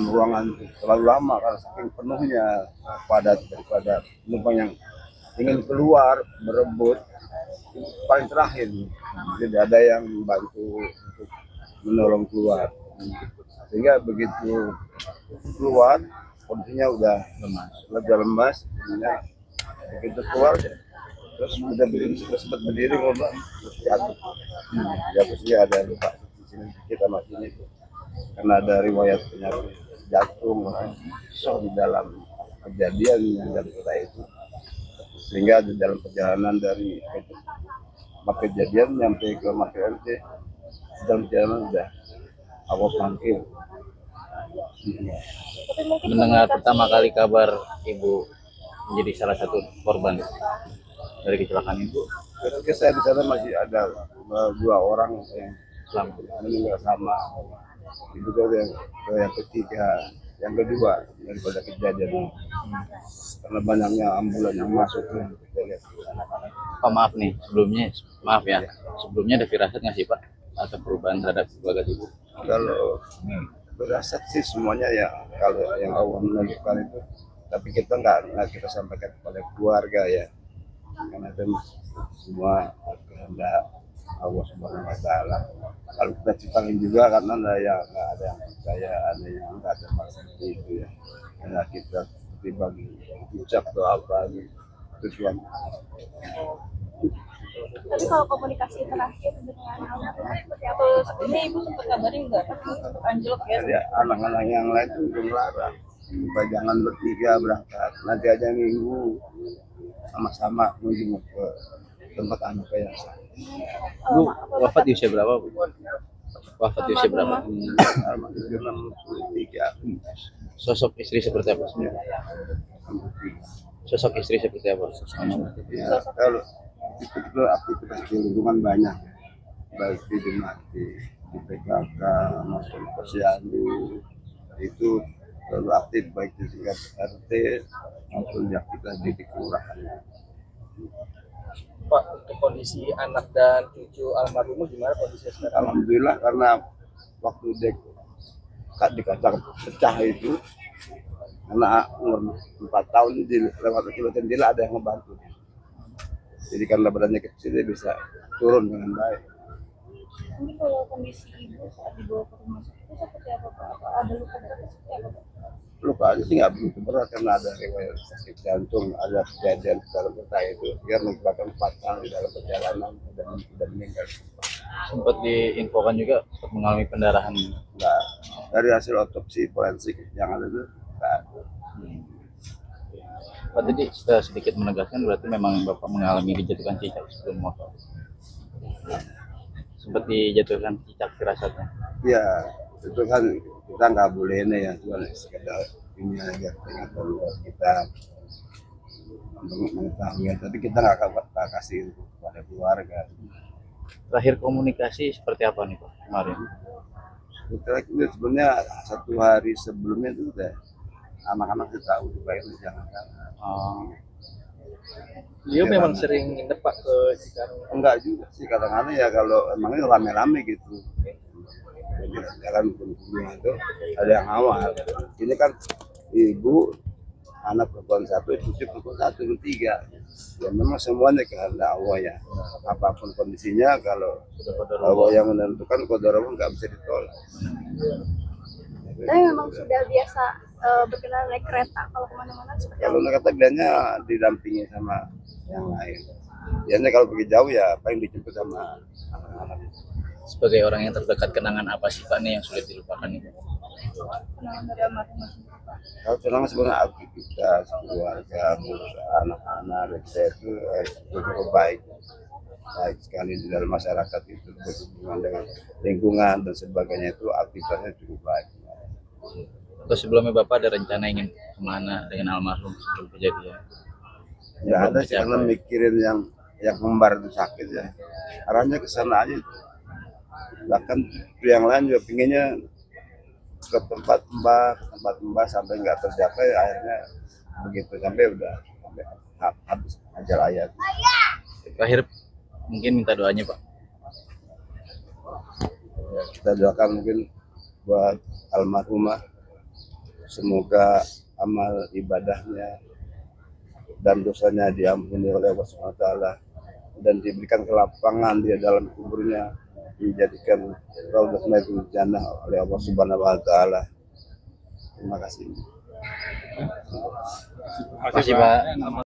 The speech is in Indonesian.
dalam ruangan itu terlalu lama karena saking penuhnya padat daripada penumpang yang ingin keluar berebut paling terakhir. Tidak ada yang bantu untuk menolong keluar. Sehingga begitu keluar kondisinya udah lemas, begitu keluar terus udah berdiri, sempat berdiri ngobrol terus jatuh. Jatuh sih ada luka di sini kita masih itu karena ada riwayat penyakit jantung so di dalam kejadian yang dari kita itu, sehingga di dalam perjalanan dari tempat kejadian sampai ke MT dalam perjalanan udah awas mangkil. Mendengar pertama kali kabar ibu menjadi salah satu korban dari kecelakaan itu, Ketika saya di sana masih ada dua orang yang meninggal sama itu yang ketiga, yang kedua daripada kejadian karena banyaknya ambulan yang masuk kita lihat Pak maaf nih sebelumnya, maaf ya, sebelumnya ada firasat nggak sih Pak atau perubahan terhadap keluarga ibu? kalau berasat sih semuanya ya kalau yang Allah menentukan itu, tapi kita nggak kita sampaikan kepada keluarga ya karena itu semua kehendak Allah Subhanahu Wa Taala. Kalau kita ciptain juga karena nggak ada yang percaya, ada yang nggak ada seperti itu ya. Karena kita dibagi ucap atau apa gitu tujuan. Tapi kalau komunikasi terakhir dengan almarhum seperti apa? Sebelumnya ibu sempat kabarin nggak? Tapi sempat anjlok ya. Jadi anak-anak yang lain itu belum larang. Supaya jangan bertiga berangkat. Nanti aja minggu sama-sama menuju ke tempat anak yang Bu wafat di usia berapa Bu? Wafat di usia berapa? almarhum 63. Sosok istri seperti apa? Sosok istri seperti apa? Ya, kalau itu aktivitas di lingkungan banyak, baik di Demati, di PKK, maupun posyandu itu selalu aktif baik di tingkat RT maupun di aktivitas di kelurahan. Pak, untuk kondisi anak dan cucu almarhum gimana kondisinya sekarang? Alhamdulillah karena waktu dikacang pecah itu karena umur 4 tahun di lewat akibat jendela ada yang membantu. Jadi karena badannya kecil dia bisa turun dengan baik. Ini kalau kondisi ibu saat dibawa ke rumah sakit itu seperti apa Pak? Apa ada luka berat seperti apa Pak? Luka aja sih nggak begitu berat karena ada riwayat sakit jantung, ada kejadian di dalam peta itu, dia menyebabkan fatal di dalam perjalanan dan tidak meninggal. Sempat diinfokan juga sempat mengalami pendarahan. Nah, dari hasil otopsi forensik yang ada itu nggak ada. Pak tadi sudah sedikit menegaskan berarti memang Bapak mengalami dijatuhkan cicak sebelum motor. Sempat dijatuhkan cicak firasatnya. Ya itu kan kita nggak boleh ini ya, cuma sekedar ini aja peringatan buat kita untuk mengetahui, tapi kita nggak akan kasih itu kepada keluarga. Terakhir komunikasi seperti apa nih Pak kemarin? Itu sebenarnya 1 hari sebelumnya itu udah anak-anak sudah tahu supaya jangan. Beliau memang sering nginep Pak ke Cikarang. Enggak juga sih, kadang-kadang ya kalau emangnya rame-rame gitu. Jalan kunjungan itu ada yang awal. Ini kan ibu, anak perempuan 1, cucu perempuan 1, 3. Ya memang semuanya kehendak Allah ya. Apapun kondisinya kalau Allah yang menentukan qadar Allah nggak bisa ditolak. Tapi memang sudah biasa berkenalan naik kereta kalau kemana-mana seperti Kalau apa? naik kereta bilangnya didampingi sama yang lain. Biasanya kalau pergi jauh ya paling dijemput sama anak-anak. Sebagai orang yang terdekat, kenangan apa sih Pak nih yang sulit dilupakan itu? Kenangan dari almarhum sendiri Pak. Kalau kenangan sebenarnya aktivitas keluarga, ngurus anak-anak, saya itu cukup baik sekali di dalam masyarakat itu, berhubungan dengan lingkungan dan sebagainya, itu aktivitasnya cukup baik. Atau sebelumnya Bapak ada rencana ingin kemana dengan almarhum sebelum kejadian? Ya ada sih, karena mikirin yang kembar itu sakit ya, arahnya ke sana aja. Bahkan yang lain juga pinginnya ke tempat mbak sampai nggak tercapai, akhirnya begitu sampai udah sampai habis ajal ayat. Terakhir mungkin minta doanya Pak. Ya, kita doakan mungkin buat almarhumah Semoga amal ibadahnya dan dosanya diampuni oleh Allah Subhanahu wa taala dan diberikan kelapangan di dalam kuburnya, dijadikan raudhatun minal jannah oleh Allah Subhanahu wa taala. Terima kasih. Terima kasih Pak.